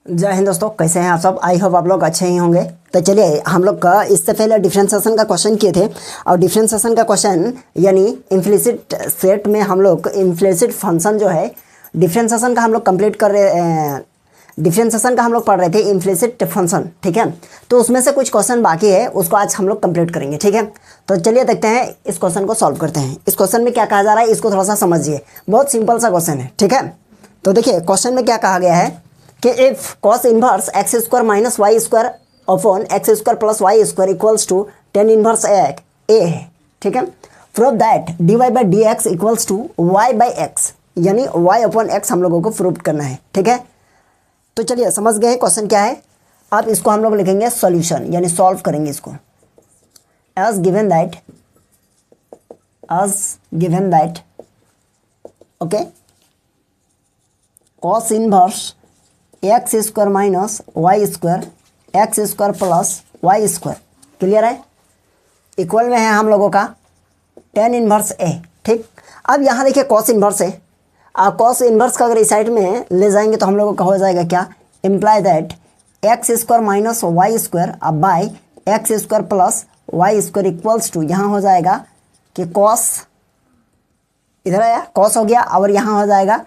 जय हिंद दोस्तों, कैसे हैं आप सब। आई होप आप लोग अच्छे ही होंगे। तो चलिए हम लोग का इससे पहले डिफरेंशिएशन का क्वेश्चन किए थे और डिफरेंशिएशन का क्वेश्चन यानी इम्प्लिसिट सेट में हम लोग इम्प्लिसिट फंक्शन जो है डिफरेंशिएशन का हम लोग कंप्लीट कर रहे डिफरेंशिएशन का हम लोग पढ़ रहे थे इम्प्लिसिट फंक्शन। ठीक है, तो उसमें से कुछ क्वेश्चन बाकी है, उसको आज हम लोग कंप्लीट करेंगे। ठीक है, तो चलिए देखते हैं इस क्वेश्चन को सॉल्व करते हैं। इस क्वेश्चन में क्या कहा जा रहा है इसको थोड़ा सा समझिए, बहुत सिंपल सा क्वेश्चन है। ठीक है, तो देखिए क्वेश्चन में क्या कहा गया है कि if cos inverse x square minus y square upon x square plus y square equals to tan inverse a है। ठीक है, prove that d y by d x equals to y by x, यानी y upon x हम लोगों को prove करना है। ठीक है, तो चलिए समझ गए क्वेश्चन क्या है। अब इसको हम लोग लिखेंगे सॉल्यूशन, यानी सॉल्व करेंगे इसको। As given that okay cos inverse x square minus y square x square plus y square, clear है, इक्वल में है हम लोगों का टेन इनवर्स ए। ठीक, अब यहाँ देखिए cos इनवर्स है, cos इनवर्स का अगर इस साइड में ले जाएंगे तो हम लोगों का हो जाएगा क्या, imply that x square minus y square अब by x square plus y square equals to, यहाँ हो जाएगा कि cos इधर आया cos हो गया और यहाँ हो जाएगा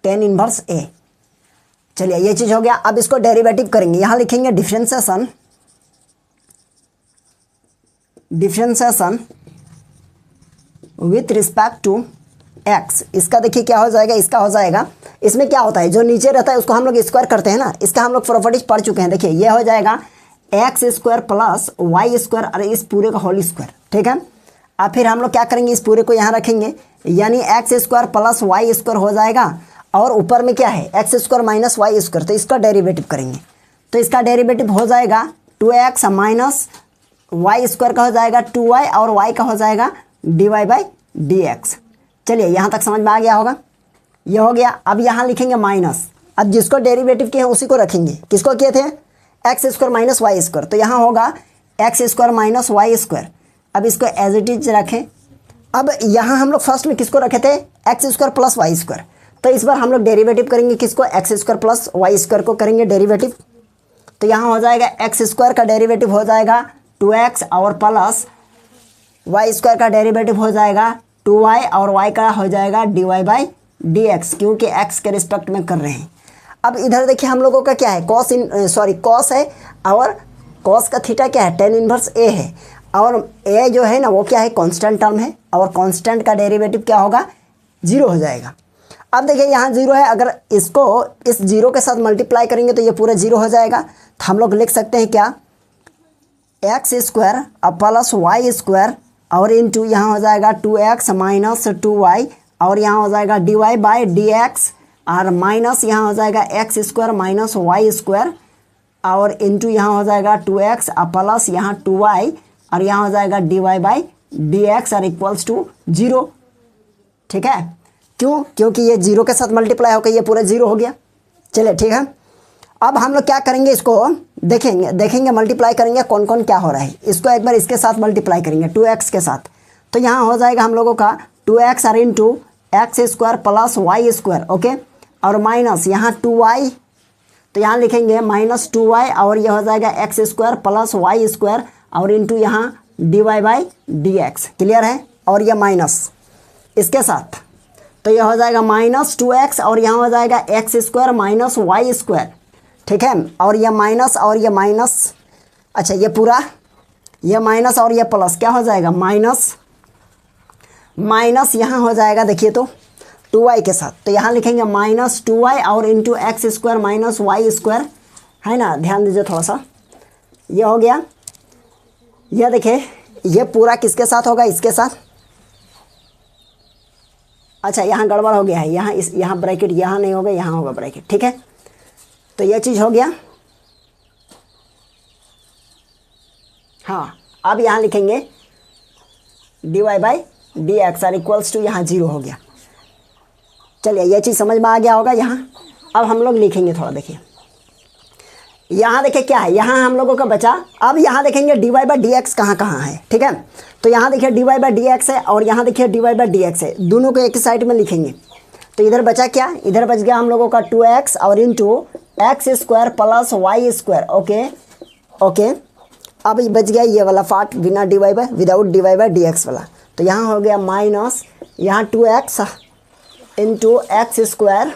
टेन इनवर्स ए। चलिए ये चीज़ हो गया। अब इसको डेरिवेटिव करेंगे, यहाँ लिखेंगे differentiation with respect to x. इसका देखिए क्या हो जाएगा, इसका हो जाएगा, इसमें क्या होता है जो नीचे रहता है उसको हम लोग स्क्वायर करते हैं ना, इसका हम लोग प्रॉपर्टीज पढ़ चुके हैं। देखिए ये हो जाएगा x square plus y square, अरे इस पूरे का होल स्क्वायर। ठीक है, अब फिर हम लोग क्या करेंगे, इस पूरे को यहाँ रखेंगे, यानी x square plus y square हो जाएगा और ऊपर में क्या है x square minus y square, तो इसका डेरिवेटिव करेंगे। तो इसका डेरिवेटिव हो जाएगा 2x माइनस वाई स्क्वायर का हो जाएगा 2y और y का हो जाएगा dy बाई डी एक्स। चलिए यहाँ तक समझ में आ गया होगा, ये हो गया। अब यहाँ लिखेंगे माइनस, अब जिसको डेरिवेटिव किए हैं उसी को रखेंगे। किसको किए थे, x square minus y square, तो यहाँ होगा x square minus y square. अब इसको एज इट इज रखें। अब यहाँ हम लोग फर्स्ट में किसको रखे थे, x square plus y square, तो इस बार हम लोग डेरिवेटिव करेंगे किसको, x square plus y square को करेंगे डेरिवेटिव। तो यहाँ हो जाएगा एक्स स्क्वायर का डेरिवेटिव हो जाएगा 2x और प्लस वाई स्क्वायर का डेरिवेटिव हो जाएगा 2y और y का हो जाएगा dy बाई डी एक्स, क्योंकि x के रिस्पेक्ट में कर रहे हैं। अब इधर देखिए हम लोगों का क्या है, cos है और cos का थीटा क्या है, टेन इनवर्स a है, और a जो है ना वो क्या है, कांस्टेंट टर्म है, और कांस्टेंट का डेरिवेटिव क्या होगा, जीरो हो जाएगा। अब देखिए यहाँ जीरो है, अगर इसको इस जीरो के साथ मल्टीप्लाई करेंगे तो ये पूरा जीरो हो जाएगा। तो हम लोग लिख सकते हैं क्या, x square plus y square और इंटू यहाँ हो जाएगा 2x माइनस 2y और यहाँ हो जाएगा dy बाई डी एक्स और माइनस यहाँ हो जाएगा x square minus y square और इंटू यहाँ हो जाएगा 2x प्लस यहाँ 2y और यहाँ हो जाएगा dy बाई डी एक्स और इक्वल्स टू जीरो। ठीक है, क्यों, क्योंकि ये जीरो के साथ मल्टीप्लाई होकर ये पूरा जीरो हो गया। चलिए ठीक है, अब हम लोग क्या करेंगे, इसको देखेंगे मल्टीप्लाई करेंगे कौन कौन क्या हो रहा है। इसको एक बार इसके साथ मल्टीप्लाई करेंगे 2x के साथ, तो यहाँ हो जाएगा हम लोगों का 2x और into x square plus y square, okay, और माइनस यहाँ 2y, तो यहाँ लिखेंगे माइनस 2y और यह हो जाएगा x square plus y square और इंटू यहाँ dy by d x, clear है, और यह माइनस इसके साथ, तो यह हो जाएगा माइनस 2x और यहाँ हो जाएगा x square minus y square. ठीक है, और ये माइनस और ये माइनस, अच्छा ये पूरा ये माइनस और ये प्लस क्या हो जाएगा, माइनस यहाँ हो जाएगा देखिए तो 2y के साथ, तो यहाँ लिखेंगे माइनस 2y और into x square minus y square, है ना, ध्यान दीजिए थोड़ा सा, ये हो गया। यह देखिए ये पूरा किसके साथ होगा, इसके साथ, अच्छा यहाँ गड़बड़ हो गया है, यहाँ ब्रैकेट यहाँ नहीं होगा, यहाँ होगा ब्रैकेट। ठीक है, तो ये चीज़ हो गया। हाँ, अब यहाँ लिखेंगे dy by d x are equals to यहाँ जीरो हो गया। चलिए ये चीज़ समझ में आ गया होगा। यहाँ अब हम लोग लिखेंगे थोड़ा, देखिए यहाँ देखिए क्या है, यहाँ हम लोगों का बचा, अब यहाँ देखेंगे dy बाई डी एक्स कहाँ कहाँ है। ठीक है, तो यहाँ देखिए dy बाई डी एक्स है और यहाँ देखिए dy बाई डी एक्स है, दोनों को एक ही साइड में लिखेंगे। तो इधर बचा क्या, इधर बच गया हम लोगों का 2x और into x square plus y square. Okay okay, अब बच गया ये वाला पार्ट बिना d y by, without d y by d x वाला। तो यहाँ हो गया माइनस, यहाँ 2x इंटू एक्स स्क्वायर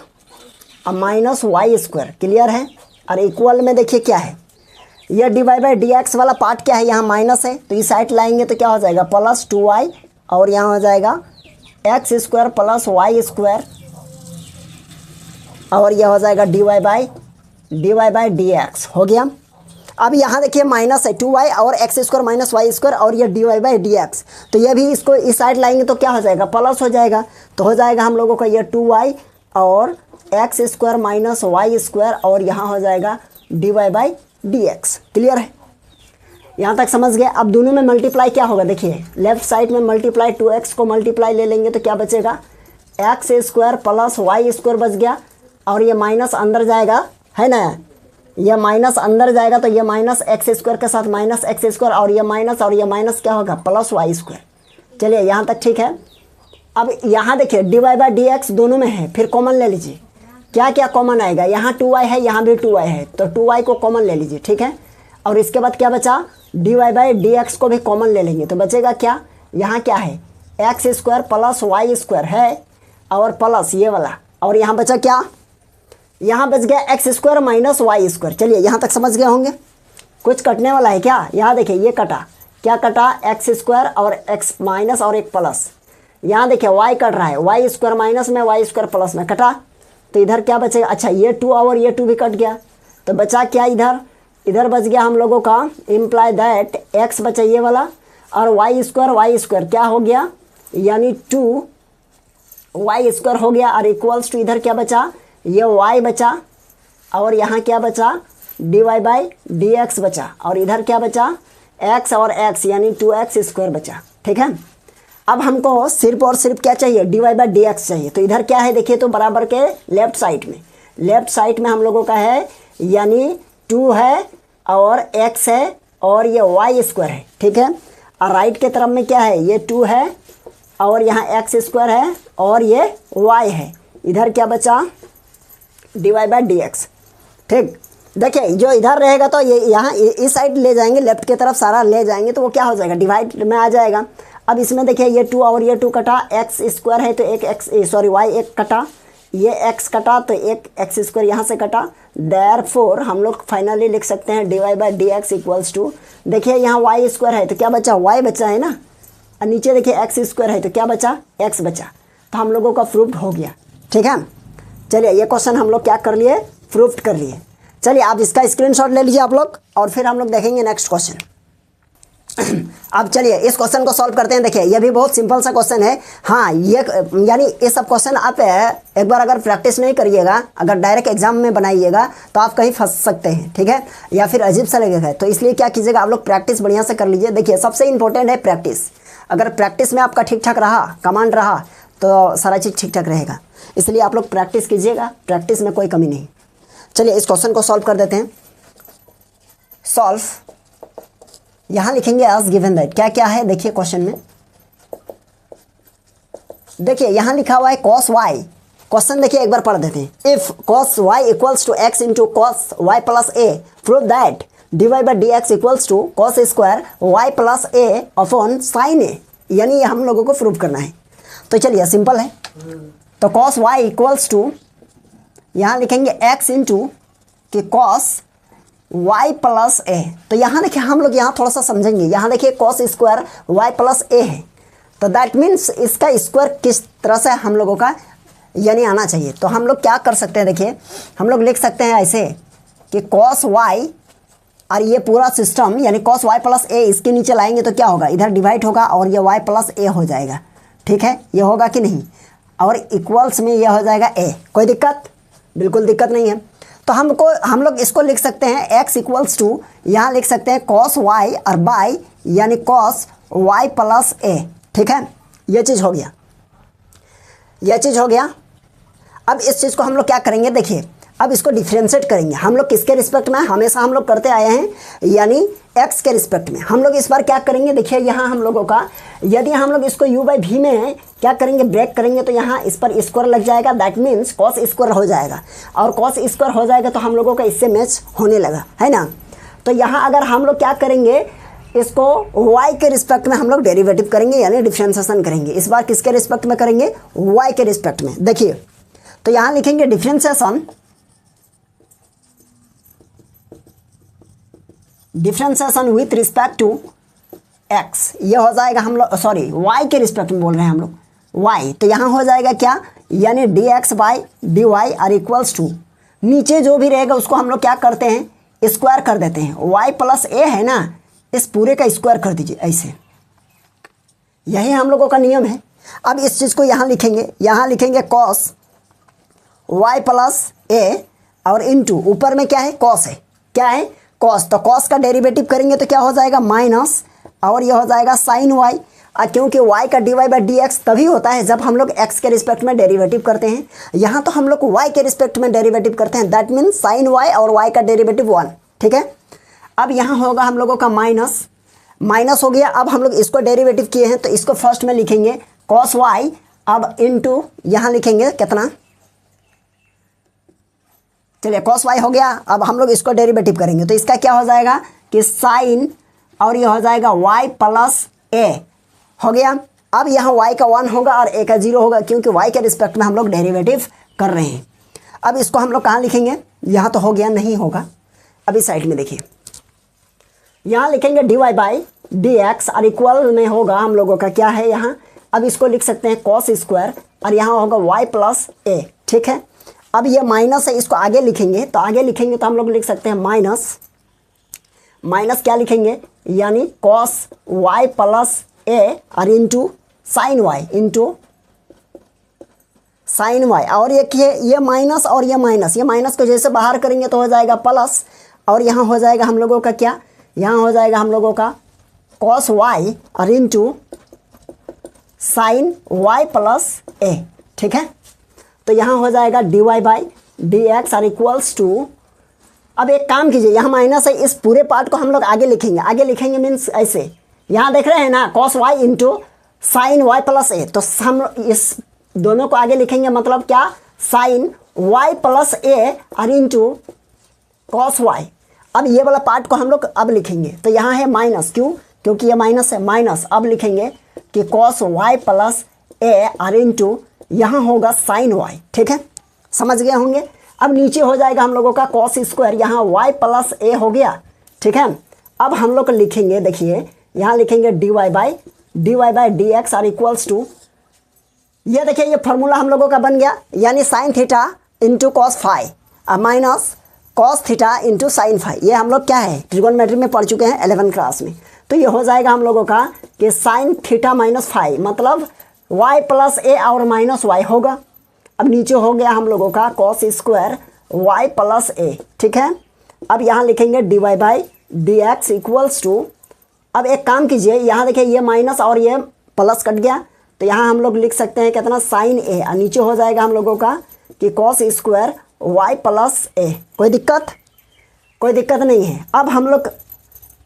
और माइनस वाई स्क्वायर। क्लियर है? और इक्वल में देखिए क्या है, ये d y by d x वाला पार्ट क्या है, यहाँ माइनस है, तो इस साइड लाएंगे तो क्या हो जाएगा प्लस 2y, और यहाँ हो जाएगा x square plus y square, और यह हो जाएगा d y by d x. हो गया। अब यहाँ देखिए माइनस है 2y और x square minus y square, और ये d y by d x, तो ये भी इसको इस साइड लाएंगे तो क्या हो जाएगा प्लस हो जाएगा। तो हो जाएगा हम लोगों का ये 2y और x square minus y square, और यहाँ हो जाएगा d y by d x. Clear है? यहाँ तक समझ गए? अब दोनों में मल्टीप्लाई क्या होगा, देखिए लेफ्ट साइड में मल्टीप्लाई 2x को मल्टीप्लाई ले लेंगे तो क्या बचेगा, x square plus y square बच गया, और ये माइनस अंदर जाएगा, है ना, ये माइनस अंदर जाएगा तो ये माइनस एक्स स्क्वायर के साथ माइनस एक्स स्क्वायर, और ये माइनस क्या होगा प्लस वाई स्क्वायर। चलिए यहाँ तक ठीक है। अब यहाँ देखिए d y by d x दोनों में है, फिर कॉमन ले लीजिए। क्या क्या कॉमन आएगा, यहाँ 2y है, यहाँ भी 2y है, तो 2y को कॉमन ले लीजिए। ठीक है, और इसके बाद क्या बचा, d y by d x को भी कॉमन ले लेंगे तो बचेगा क्या, यहाँ क्या है x square plus y square है, और प्लस ये वाला, और यहाँ बचा क्या, यहाँ बच गया x square minus y square. चलिए यहाँ तक समझ गए होंगे। कुछ कटने वाला है क्या, यहाँ देखिए ये कटा, क्या कटा, एक्स स्क्वायर और एक्स माइनस और एक प्लस, यहाँ देखिए वाई कट रहा है, वाई स्क्वायर माइनस में वाई स्क्वायर प्लस में कटा, तो इधर क्या बचेगा, अच्छा ये 2 और ये 2 भी कट गया, तो बचा क्या इधर बच गया हम लोगों का, इम्प्लाई दैट एक्स बचा ये वाला, और वाई स्क्वायर क्या हो गया, यानी 2 वाई स्क्वायर हो गया, और इक्वल्स टू इधर क्या बचा, ये y बचा, और यहाँ क्या बचा, d y by d x बचा, और इधर क्या बचा, x और x यानी 2x स्क्वायर बचा। ठीक है, अब हमको सिर्फ और सिर्फ क्या चाहिए, d y by d x चाहिए। तो इधर क्या है देखिए, तो बराबर के लेफ्ट साइड में हम लोगों का है, यानी 2 है और x है और ये y स्क्वायर है। ठीक है, और राइट के तरफ में क्या है, ये 2 है और यहाँ x स्क्वायर है और ये y है, इधर क्या बचा, d y by d x. ठीक, देखिए जो इधर रहेगा तो ये यहाँ इस साइड ले जाएंगे, लेफ्ट की तरफ सारा ले जाएंगे तो वो क्या हो जाएगा, डिवाइड में आ जाएगा। अब इसमें देखिए ये 2 और ये 2 कटा, एक्स स्क्वायर है तो एक वाई एक कटा, ये x कटा तो एक एक्स स्क्वायर यहाँ से कटा, देयरफॉर हम लोग फाइनली लिख सकते हैं d y by d x equals to, देखिए यहाँ वाई स्क्वायर है तो क्या बचा, y बचा है ना, और नीचे देखिए एक्स स्क्वायर है तो क्या बचा, x बचा, तो हम लोगों का प्रूफ्ड हो गया। ठीक है, चलिए ये क्वेश्चन हम लोग क्या कर लिए, प्रूफ्ड कर लिए। चलिए आप इसका स्क्रीनशॉट ले लीजिए आप लोग, और फिर हम लोग देखेंगे नेक्स्ट क्वेश्चन। अब चलिए इस क्वेश्चन को सॉल्व करते हैं। देखिए ये भी बहुत सिंपल सा क्वेश्चन है। हाँ, ये यानी ये सब क्वेश्चन आप एक बार अगर प्रैक्टिस नहीं करिएगा, अगर डायरेक्ट एग्जाम में बनाइएगा तो आप कहीं फंस सकते हैं। ठीक है, या फिर अजीब सा लगेगा, तो इसलिए क्या कीजिएगा, आप लोग प्रैक्टिस बढ़िया से कर लीजिए। देखिए सबसे इंपॉर्टेंट है प्रैक्टिस, अगर प्रैक्टिस में आपका ठीक ठाक रहा, कमांड रहा, तो सारा चीज़ ठीक ठाक रहेगा। इसलिए आप लोग प्रैक्टिस कीजिएगा, प्रैक्टिस में कोई कमी नहीं। चलिए इस क्वेश्चन को सॉल्व कर देते हैं। सॉल्व, यहाँ लिखेंगे एज गिवन दैट, क्या क्या है देखिए क्वेश्चन में। देखिए यहाँ लिखा हुआ है कॉस वाई, क्वेश्चन देखिए एक बार पढ़ देते हैं। If cos y equals to x into cos y plus a, prove that d y by d x equals to cos square y plus a upon sine a, यानी हम लोगों को prove करना है। तो चलिए सिंपल है, तो कॉस वाई इक्वल्स टू, यहाँ लिखेंगे एक्स इंटू कि कॉस y प्लस ए, तो यहाँ देखिए हम लोग यहाँ थोड़ा सा समझेंगे। यहाँ देखिए कॉस स्क्वायर y प्लस ए है, तो दैट मीन्स इसका स्क्वायर किस तरह से हम लोगों का यानी आना चाहिए। तो हम लोग क्या कर सकते हैं, देखिए हम लोग लिख सकते हैं ऐसे कि कॉस y और ये पूरा सिस्टम यानी कॉस y प्लस ए, इसके नीचे लाएंगे तो क्या होगा, इधर डिवाइड होगा और ये y प्लस ए हो जाएगा। ठीक है, ये होगा कि नहीं, और इक्वल्स में ये हो जाएगा ए। कोई दिक्कत, बिल्कुल दिक्कत नहीं है। तो हम लोग इसको लिख सकते हैं x इक्वल्स टू, यहाँ लिख सकते हैं कॉस y और बाई यानी कॉस y प्लस ए। ठीक है, ये चीज़ हो गया, ये चीज़ हो गया। अब इस चीज़ को हम लोग क्या करेंगे, देखिए अब इसको डिफ्रेंशिएट करेंगे हम लोग किसके रिस्पेक्ट में, हमेशा हम लोग करते आए हैं, यानी x के रिस्पेक्ट में। हम लोग इस बार क्या करेंगे, देखिए यहाँ हम लोगों का, यदि हम लोग इसको u/v में क्या करेंगे, ब्रेक करेंगे तो यहाँ इस पर स्क्वायर लग जाएगा, दैट मीन्स cos स्क्वायर हो जाएगा, और cos स्क्वायर हो जाएगा तो हम लोगों का इससे मैच होने लगा, है ना। तो यहाँ अगर हम लोग क्या करेंगे, इसको y के रिस्पेक्ट में हम लोग डेरिवेटिव करेंगे, यानी डिफ्रेंशिएशन करेंगे। इस बार किसके रिस्पेक्ट में करेंगे, y के रिस्पेक्ट में। देखिए तो यहाँ लिखेंगे differentiation with respect to x, ये हो जाएगा हम लोग, सॉरी y के रिस्पेक्ट में बोल रहे हैं हम लोग, y। तो यहाँ हो जाएगा क्या, यानी dx/dy आर इक्वल्स टू, नीचे जो भी रहेगा उसको हम लोग क्या करते हैं, स्क्वायर कर देते हैं। y प्लस a है ना, इस पूरे का स्क्वायर कर दीजिए ऐसे, यही हम लोगों का नियम है। अब इस चीज़ को यहाँ लिखेंगे cos y प्लस a और इनटू ऊपर में क्या है, cos है, क्या है cos, तो cos का डेरिवेटिव करेंगे तो क्या हो जाएगा माइनस, और ये हो जाएगा sin y। क्योंकि y का dy/dx तभी होता है जब हम लोग x के रिस्पेक्ट में डेरिवेटिव करते हैं, यहाँ तो हम लोग y के रिस्पेक्ट में डेरिवेटिव करते हैं, दैट मीन्स sin y और y का डेरिवेटिव 1, ठीक है। अब यहाँ होगा हम लोगों का माइनस हो गया। अब हम लोग इसको डेरिवेटिव किए हैं तो इसको फर्स्ट में लिखेंगे cos y, अब इनटू यहाँ लिखेंगे कितना, चलिए cos y हो गया। अब हम लोग इसको डेरिवेटिव करेंगे तो इसका क्या हो जाएगा कि साइन, और ये हो जाएगा y प्लस a हो गया। अब यहाँ y का 1 होगा और a का 0 होगा, क्योंकि y के रिस्पेक्ट में हम लोग डेरिवेटिव कर रहे हैं। अब इसको हम लोग कहाँ लिखेंगे, यहाँ तो हो गया, नहीं होगा। अभी साइड में देखिए, यहाँ लिखेंगे dy/dx और इक्वल में होगा हम लोगों का क्या है यहाँ, अब इसको लिख सकते हैं cos स्क्वायर, और यहाँ होगा y प्लस a, ठीक है। अब ये माइनस है, इसको आगे लिखेंगे तो हम लोग लिख सकते हैं माइनस क्या लिखेंगे, यानी cos y प्लस a और इंटू साइन y, और ये माइनस और ये माइनस को जैसे बाहर करेंगे तो हो जाएगा प्लस, और यहाँ हो जाएगा हम लोगों का क्या, यहाँ हो जाएगा हम लोगों का cos y और into sine y plus a, ठीक है। तो यहाँ हो जाएगा dy/dx और इक्वल्स टू, अब एक काम कीजिए, यहाँ माइनस है, इस पूरे पार्ट को हम लोग आगे लिखेंगे मीन्स ऐसे, यहाँ देख रहे हैं ना cos y into sine y plus a, तो हम इस दोनों को आगे लिखेंगे, मतलब क्या, साइन y प्लस a और इंटू cos y। अब ये वाला पार्ट को हम लोग अब लिखेंगे तो यहाँ है माइनस, क्यों, क्योंकि ये माइनस है, माइनस अब लिखेंगे कि cos y प्लस a और इंटू यहाँ होगा साइन y, ठीक है, समझ गए होंगे। अब नीचे हो जाएगा हम लोगों का cos स्क्वायर, यहाँ y प्लस a हो गया, ठीक है। अब हम लोग लिखेंगे, देखिए यहाँ लिखेंगे dy/dx और इक्वल्स टू, ये देखिए ये फॉर्मूला हम लोगों का बन गया, यानी sine theta into cos phi और minus cos theta into sine phi. ये हम लोग क्या है, ट्रिगोनोमेट्री में पढ़ चुके हैं 11 क्लास में। तो ये हो जाएगा हम लोगों का कि साइन थीटा माइनस फाई, मतलब y प्लस a और माइनस y होगा। अब नीचे हो गया हम लोगों का cos square y plus a, ठीक है। अब यहाँ लिखेंगे dy/dx इक्वल्स टू, अब एक काम कीजिए, यहाँ देखिए ये माइनस और ये प्लस कट गया, तो यहाँ हम लोग लिख सकते हैं कितना, साइन a, और नीचे हो जाएगा हम लोगों का कि cos square y plus a। कोई दिक्कत नहीं है। अब हम लोग,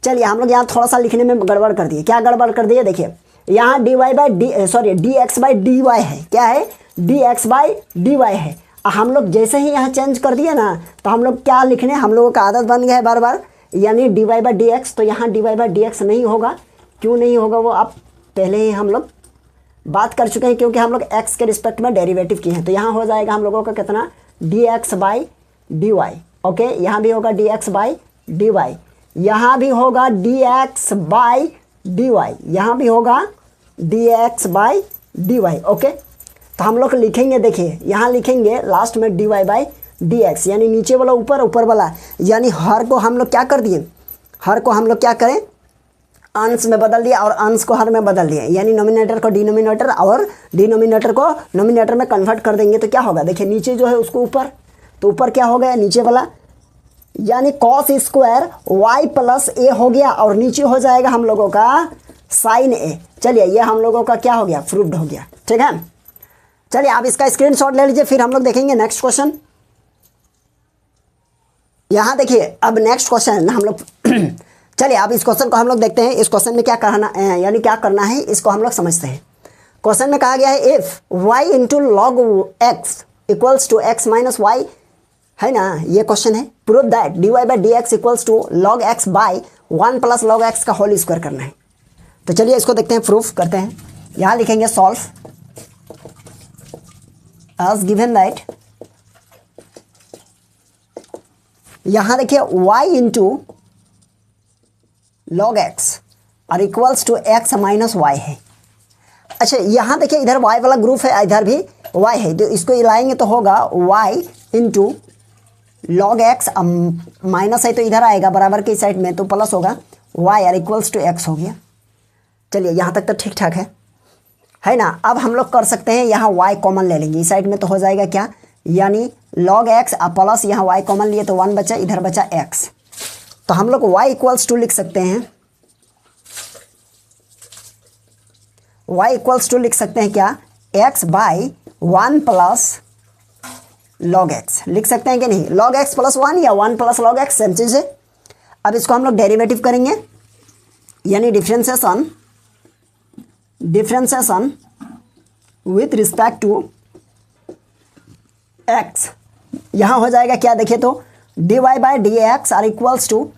चलिए हम लोग यहाँ थोड़ा सा लिखने में गड़बड़ कर दिए। क्या गड़बड़ कर दिए, देखिए यहाँ dx/dy है, क्या है, dx/dy है। हम लोग जैसे ही यहाँ चेंज कर दिए ना, तो हम लोग क्या लिखने, हम लोगों का आदत बन गया है बार बार, यानी dy/dx। तो यहाँ dy/dx नहीं होगा, क्यों नहीं होगा वो आप पहले ही हम लोग बात कर चुके हैं, क्योंकि हम लोग x के रिस्पेक्ट में डेरिवेटिव किए हैं। तो यहाँ हो जाएगा हम लोगों का कितना, dx/dy, ओके। यहाँ भी होगा dx/dy, यहाँ भी होगा dx/dy, यहाँ भी होगा dx/dy, ओके। तो हम लोग लिखेंगे, देखिए यहाँ लिखेंगे लास्ट में dy/dx, यानी नीचे वाला ऊपर, ऊपर वाला, यानी हर को हम लोग क्या कर दिए, हर को हम लोग क्या करें, अंश में बदल दिया और अंश को हर में बदल दिया, यानी नोमिनेटर को डिनोमिनेटर और डिनोमिनेटर को नोमिनेटर में कन्वर्ट कर देंगे तो क्या होगा, देखिए नीचे जो है उसको ऊपर, तो ऊपर क्या हो गया, नीचे वाला, यानी cos square y plus a हो गया, और नीचे हो जाएगा हम लोगों का साइन a। चलिए ये हम लोगों का क्या हो गया, प्रूव्ड हो गया, ठीक है। चलिए आप इसका स्क्रीनशॉट ले लीजिए, फिर हम लोग देखेंगे नेक्स्ट क्वेश्चन। यहाँ देखिए अब नेक्स्ट क्वेश्चन हम लोग चलिए अब इस क्वेश्चन को हम लोग देखते हैं। इस क्वेश्चन में क्या करना यानी क्या करना है इसको हम लोग समझते हैं। क्वेश्चन में कहा गया है if y into log x equals to x minus y, है ना, ये क्वेश्चन है। Prove that d y by d x equals to log x by 1 plus log x का होल स्क्वायर करना है। तो चलिए इसको देखते हैं, प्रूफ करते हैं। यहाँ लिखेंगे सॉल्व एज गिवन दैट, यहाँ देखिए y इंटू लॉग एक्स और equals to x minus y है। अच्छा यहाँ देखिए इधर y वाला ग्रुप है, इधर भी y है, तो इसको लाएंगे तो होगा y into log x, minus है तो इधर आएगा बराबर की साइड में, तो प्लस होगा y और इक्वल्स टू x हो गया। चलिए यहाँ तक तो ठीक ठाक है ना। अब हम लोग कर सकते हैं, यहाँ y कॉमन ले लेंगे इस साइड में, तो हो जाएगा क्या, यानी लॉग एक्स प्लस यहाँ y कॉमन लिए तो 1 बचा, इधर बचा x। तो हम लोग y इक्वल्स टू लिख सकते हैं, y इक्वल्स टू लिख सकते हैं क्या, x by 1 plus log x लिख सकते हैं कि नहीं, लॉग एक्स प्लस 1 या 1 प्लस लॉग एक्स सेम चीज़ है। अब इसको हम लोग डेरिवेटिव करेंगे, यानी differentiation with respect to x। यहाँ हो जाएगा क्या, देखिए तो d y by d x are equals to,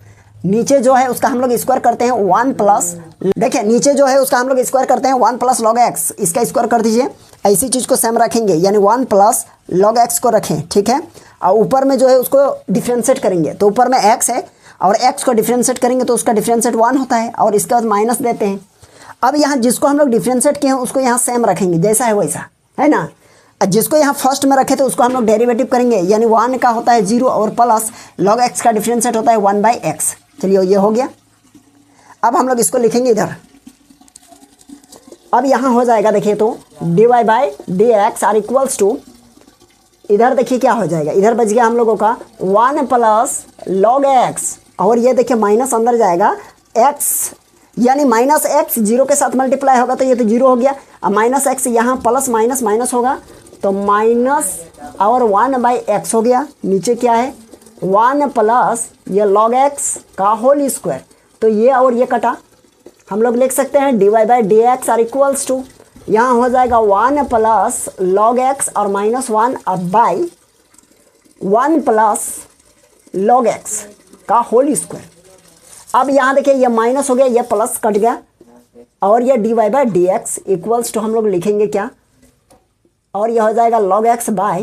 नीचे जो है उसका हम लोग स्क्वायर करते हैं 1 प्लस, देखिए नीचे जो है उसका हम लोग स्क्वायर करते हैं 1 प्लस लॉग एक्स, इसका स्क्वायर कर दीजिए। ऐसी चीज़ को सेम रखेंगे, यानी 1 प्लस लॉग एक्स को रखें, ठीक है। और ऊपर में जो है उसको डिफ्रेंशिएट करेंगे, तो ऊपर में x है और x को डिफ्रेंशिएट करेंगे तो उसका डिफ्रेंशिएट 1 होता है, और इसके बाद माइनस देते हैं। अब यहाँ जिसको हम लोग डिफ्रेंशिएट किए हैं उसको यहाँ सेम रखेंगे, जैसा है वैसा, है ना। जिसको यहाँ फर्स्ट में रखे तो उसको हम लोग डेरिवेटिव करेंगे, यानी 1 का होता है 0 और प्लस लॉग एक्स का डिफ्रेंशिएट होता है 1 बाई एक्स। चलिए ये हो गया। अब हम लोग इसको लिखेंगे इधर, अब यहाँ हो जाएगा देखिए तो d y by d x are equals to, इधर देखिए क्या हो जाएगा, इधर बच गया हम लोगों का 1 प्लस लॉग एक्स, और ये देखिए माइनस अंदर जाएगा x, यानी माइनस एक्स 0 के साथ मल्टीप्लाई होगा तो ये तो 0 हो गया। अब माइनस एक्स यहाँ प्लस माइनस माइनस होगा तो माइनस और 1 बाई एक्स हो गया। नीचे क्या है 1 प्लस ये लॉग एक्स का होल स्क्वायर, तो ये और ये कटा, हम लोग लिख सकते हैं d y by d x are equals to, यहाँ हो जाएगा 1 प्लस लॉग एक्स और माइनस 1 अब बाई 1 प्लस लॉग एक्स का होल स्क्वायर। अब यहाँ देखिए ये माइनस हो गया, ये प्लस कट गया, और ये d y by d x equals to हम लोग लिखेंगे क्या, और यह हो जाएगा log x by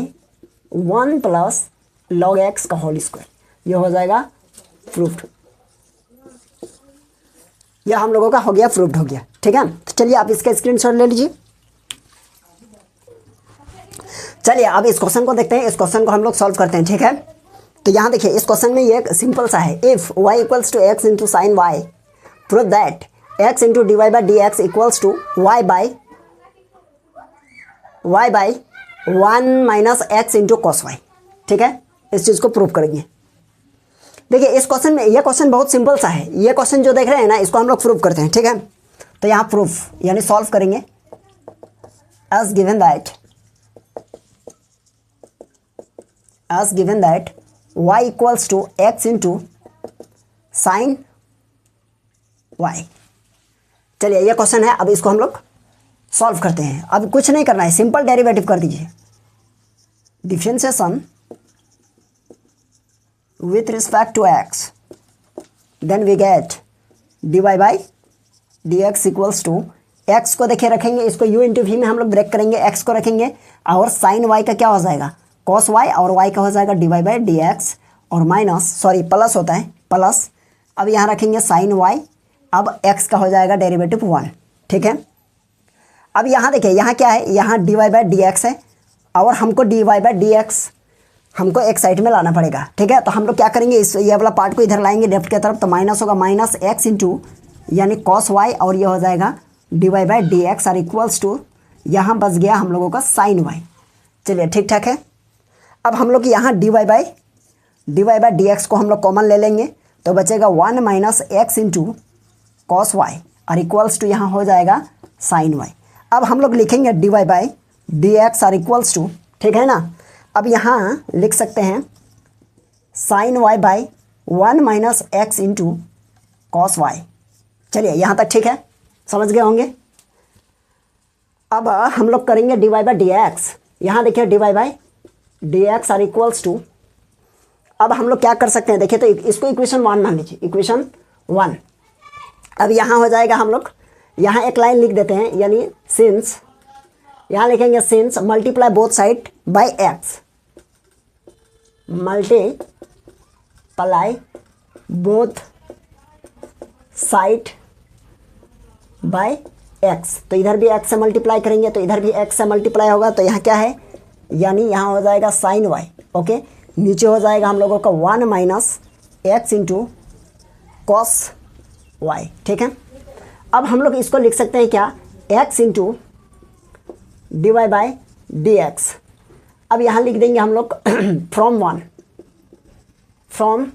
1 plus log x का होल स्क्वायर, यह हो जाएगा प्रूफ्ड। यह हम लोगों का हो गया, प्रूफ्ड हो गया, ठीक है। तो चलिए आप इसका स्क्रीनशॉट ले लीजिए। चलिए अब इस क्वेश्चन को देखते हैं, इस क्वेश्चन को हम लोग सॉल्व करते हैं, ठीक है। तो यहाँ देखिए इस क्वेश्चन में ये सिंपल सा है, if y equals to x into sine y, prove that x into d y by d x equals to y by 1 minus x into cos y, ठीक है। इस चीज़ को प्रूव करेंगे। देखिए इस क्वेश्चन में, ये क्वेश्चन बहुत सिंपल सा है, ये क्वेश्चन जो देख रहे हैं ना इसको हम लोग प्रूव करते हैं, ठीक है। तो यहाँ प्रूफ यानी सॉल्व करेंगे as given that y equals to x into sine y. चलिए ये क्वेश्चन है, अब इसको हम लोग सॉल्व करते हैं। अब कुछ नहीं करना है, सिंपल डेरिवेटिव कर दीजिए, differentiation with respect to x, then we get d y by d x equals to, x को देखिए रखेंगे, इसको u इंटू वी में हम लोग ब्रेक करेंगे, x को रखेंगे, और साइन y का क्या हो जाएगा कॉस y, और y का हो जाएगा d y by d x, और माइनस सॉरी प्लस होता है प्लस, अब यहाँ रखेंगे साइन y, अब x का हो जाएगा डेरिवेटिव 1, ठीक है। अब यहाँ देखिए यहाँ क्या है, यहाँ d y by d x है, और हमको d y by d x हमको एक साइड में लाना पड़ेगा, ठीक है। तो हम लोग क्या करेंगे, इस ये वाला पार्ट को इधर लाएंगे लेफ्ट की तरफ, तो माइनस होगा माइनस एक्स इंटू यानी कॉस वाई, और ये हो जाएगा d y by d x are equals to, यहाँ बच गया हम लोगों का साइन वाई। चलिए ठीक ठाक है। अब हम लोग यहाँ d y by d x को हम लोग कॉमन ले लेंगे, तो बचेगा 1 minus x into cos y और इक्वल्स टू यहाँ हो जाएगा साइन वाई। अब हम लोग लिखेंगे d y by d x are equals to, ठीक है ना। अब यहाँ लिख सकते हैं sine y by 1 minus x into cos y. चलिए यहाँ तक ठीक है, समझ गए होंगे। अब हम लोग करेंगे d y by d x. यहाँ देखिए d y by d x are equals to, अब हम लोग क्या कर सकते हैं, देखिए तो इसको इक्वेशन 1 मान लीजिए, इक्वेशन 1। अब यहाँ हो जाएगा, हम लोग यहाँ एक लाइन लिख देते हैं, यानी सिंस, यहाँ लिखेंगे since multiply both side by x, multiply both side by x. तो इधर भी एक्स से मल्टीप्लाई करेंगे तो इधर भी एक्स से मल्टीप्लाई होगा, तो यहाँ क्या है, यानी यहाँ हो जाएगा साइन वाई। ओके, नीचे हो जाएगा हम लोगों का 1 minus x into cos y. ठीक है, अब हम लोग इसको लिख सकते हैं क्या, x into d y by d x. अब यहाँ लिख देंगे हम लोग फ्रॉम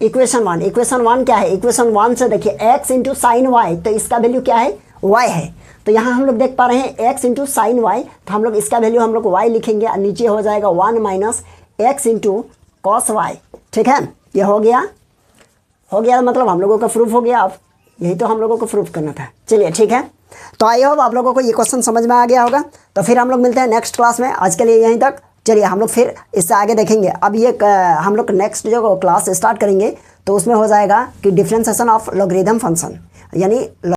इक्वेशन 1। इक्वेशन 1 क्या है, इक्वेशन 1 से देखिए एक्स इंटू साइन वाई, तो इसका वैल्यू क्या है, वाई है। तो यहाँ हम लोग देख पा रहे हैं एक्स इंटू साइन वाई, तो हम लोग इसका वैल्यू हम लोग वाई लिखेंगे, और नीचे हो जाएगा 1 minus x into cos y. ठीक है, ये हो गया मतलब हम लोगों का प्रूफ हो गया। अब यही तो हम लोगों को प्रूफ करना था। चलिए ठीक है, तो आई होप आप लोगों को ये क्वेश्चन समझ में आ गया होगा। तो फिर हम लोग मिलते हैं नेक्स्ट क्लास में, आज के लिए यहीं तक। चलिए हम लोग फिर इससे आगे देखेंगे। अब ये हम लोग नेक्स्ट जो क्लास स्टार्ट करेंगे तो उसमें हो जाएगा कि डिफरेंशिएशन ऑफ लॉगरिथम फंक्शन, यानी